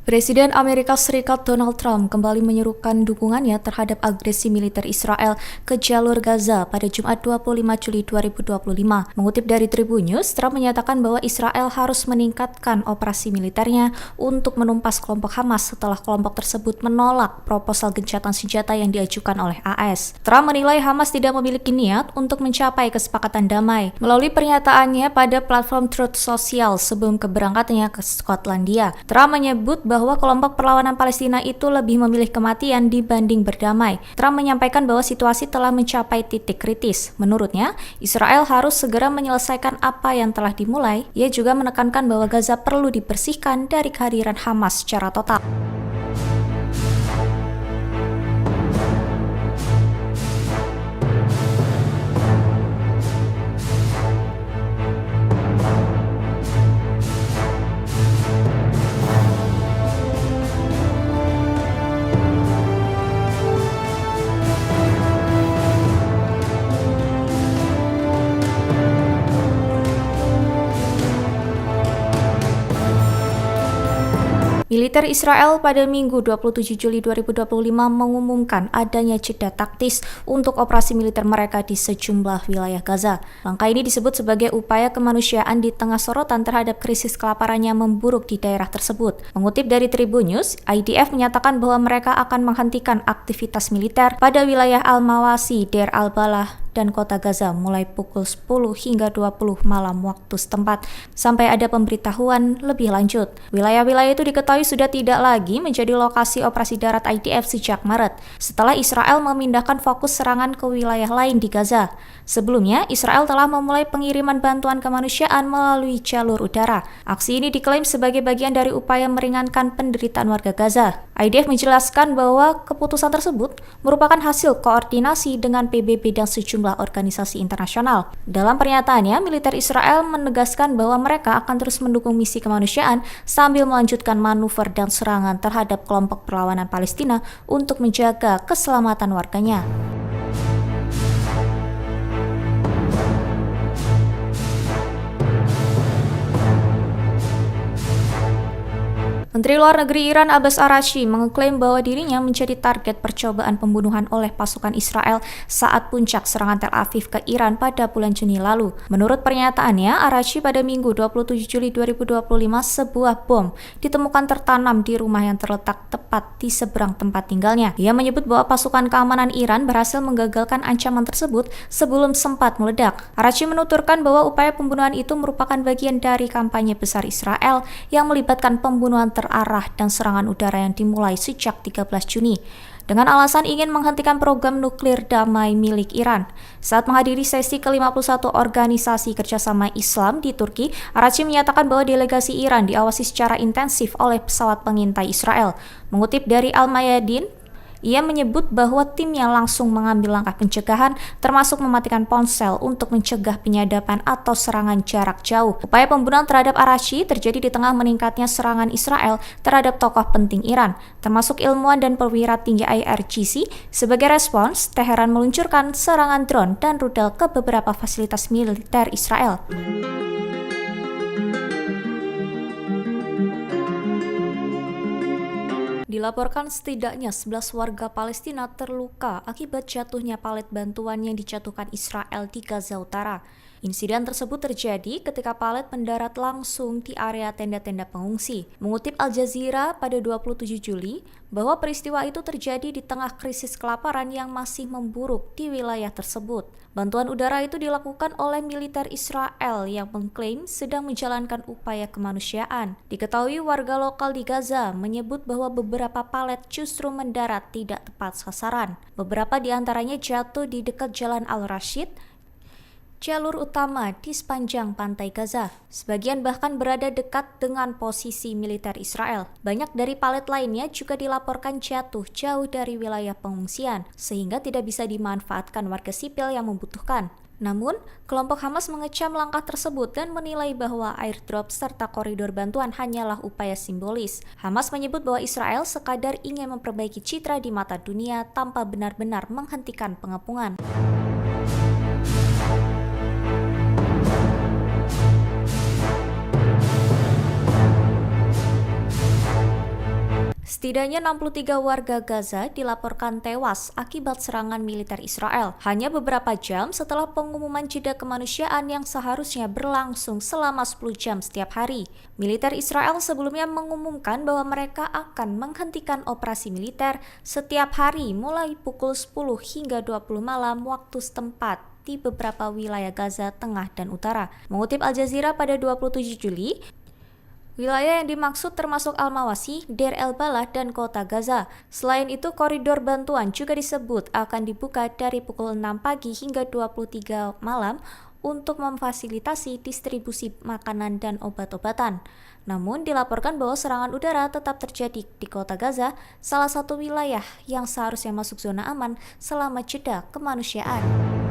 Presiden Amerika Serikat Donald Trump kembali menyerukan dukungannya terhadap agresi militer Israel ke jalur Gaza pada Jumat 25 Juli 2025. Mengutip dari Tribun News, Trump menyatakan bahwa Israel harus meningkatkan operasi militernya untuk menumpas kelompok Hamas setelah kelompok tersebut menolak proposal gencatan senjata yang diajukan oleh AS. Trump menilai Hamas tidak memiliki niat untuk mencapai kesepakatan damai. Melalui pernyataannya pada platform Truth Social sebelum keberangkatannya ke Skotlandia, Trump menyebut bahwa kelompok perlawanan Palestina itu lebih memilih kematian dibanding berdamai. Trump menyampaikan bahwa situasi telah mencapai titik kritis. Menurutnya, Israel harus segera menyelesaikan apa yang telah dimulai. Ia juga menekankan bahwa Gaza perlu dibersihkan dari kehadiran Hamas secara total. Militer Israel pada Minggu 27 Juli 2025 mengumumkan adanya jeda taktis untuk operasi militer mereka di sejumlah wilayah Gaza. Langkah ini disebut sebagai upaya kemanusiaan di tengah sorotan terhadap krisis kelaparan yang memburuk di daerah tersebut. Mengutip dari Tribun News, IDF menyatakan bahwa mereka akan menghentikan aktivitas militer pada wilayah Al-Mawasi, Deir al-Balah, dan kota Gaza mulai pukul 10 hingga 20 malam waktu setempat sampai ada pemberitahuan lebih lanjut. Wilayah-wilayah itu diketahui sudah tidak lagi menjadi lokasi operasi darat IDF sejak Maret, setelah Israel memindahkan fokus serangan ke wilayah lain di Gaza. Sebelumnya, Israel telah memulai pengiriman bantuan kemanusiaan melalui jalur udara. Aksi ini diklaim sebagai bagian dari upaya meringankan penderitaan warga Gaza. IDF menjelaskan bahwa keputusan tersebut merupakan hasil koordinasi dengan PBB dan sejumlah organisasi internasional. Dalam pernyataannya, militer Israel menegaskan bahwa mereka akan terus mendukung misi kemanusiaan sambil melanjutkan manuver dan serangan terhadap kelompok perlawanan Palestina untuk menjaga keselamatan warganya. Menteri Luar Negeri Iran Abbas Araghchi mengklaim bahwa dirinya menjadi target percobaan pembunuhan oleh pasukan Israel saat puncak serangan Tel Aviv ke Iran pada bulan Juni lalu. Menurut pernyataannya, Araghchi pada Minggu 27 Juli 2025 sebuah bom ditemukan tertanam di rumah yang terletak tepat di seberang tempat tinggalnya. Ia menyebut bahwa pasukan keamanan Iran berhasil menggagalkan ancaman tersebut sebelum sempat meledak. Araghchi menuturkan bahwa upaya pembunuhan itu merupakan bagian dari kampanye besar Israel yang melibatkan pembunuhan terarah dan serangan udara yang dimulai sejak 13 Juni dengan alasan ingin menghentikan program nuklir damai milik Iran. Saat menghadiri sesi ke-51 Organisasi Kerjasama Islam di Turki, Araghchi menyatakan bahwa delegasi Iran diawasi secara intensif oleh pesawat pengintai Israel. Mengutip dari Al-Mayadin, ia menyebut bahwa timnya langsung mengambil langkah pencegahan, termasuk mematikan ponsel untuk mencegah penyadapan atau serangan jarak jauh. Upaya pembunuhan terhadap Araghchi terjadi di tengah meningkatnya serangan Israel terhadap tokoh penting Iran, termasuk ilmuwan dan perwira tinggi IRGC. Sebagai respons, Teheran meluncurkan serangan drone dan rudal ke beberapa fasilitas militer Israel. Dilaporkan setidaknya 11 warga Palestina terluka akibat jatuhnya palet bantuan yang dijatuhkan Israel di Gaza Utara. Insiden tersebut terjadi ketika palet mendarat langsung di area tenda-tenda pengungsi. Mengutip Al Jazeera pada 27 Juli, bahwa peristiwa itu terjadi di tengah krisis kelaparan yang masih memburuk di wilayah tersebut. Bantuan udara itu dilakukan oleh militer Israel yang mengklaim sedang menjalankan upaya kemanusiaan. Diketahui warga lokal di Gaza menyebut bahwa beberapa palet justru mendarat tidak tepat sasaran. Beberapa di antaranya jatuh di dekat Jalan Al-Rashid, jalur utama di sepanjang pantai Gaza. Sebagian bahkan berada dekat dengan posisi militer Israel. Banyak dari palet lainnya juga dilaporkan jatuh jauh dari wilayah pengungsian, sehingga tidak bisa dimanfaatkan warga sipil yang membutuhkan. Namun, kelompok Hamas mengecam langkah tersebut dan menilai bahwa airdrop serta koridor bantuan hanyalah upaya simbolis. Hamas menyebut bahwa Israel sekadar ingin memperbaiki citra di mata dunia tanpa benar-benar menghentikan pengepungan. Setidaknya 63 warga Gaza dilaporkan tewas akibat serangan militer Israel hanya beberapa jam setelah pengumuman jeda kemanusiaan yang seharusnya berlangsung selama 10 jam setiap hari. Militer Israel sebelumnya mengumumkan bahwa mereka akan menghentikan operasi militer setiap hari mulai pukul 10 hingga 20 malam waktu setempat di beberapa wilayah Gaza Tengah dan Utara. Mengutip Al Jazeera pada 27 Juli, wilayah yang dimaksud termasuk Al-Mawasi, Deir el-Balah, dan kota Gaza. Selain itu, koridor bantuan juga disebut akan dibuka dari pukul 6 pagi hingga 23 malam untuk memfasilitasi distribusi makanan dan obat-obatan. Namun, dilaporkan bahwa serangan udara tetap terjadi di kota Gaza, salah satu wilayah yang seharusnya masuk zona aman selama jeda kemanusiaan.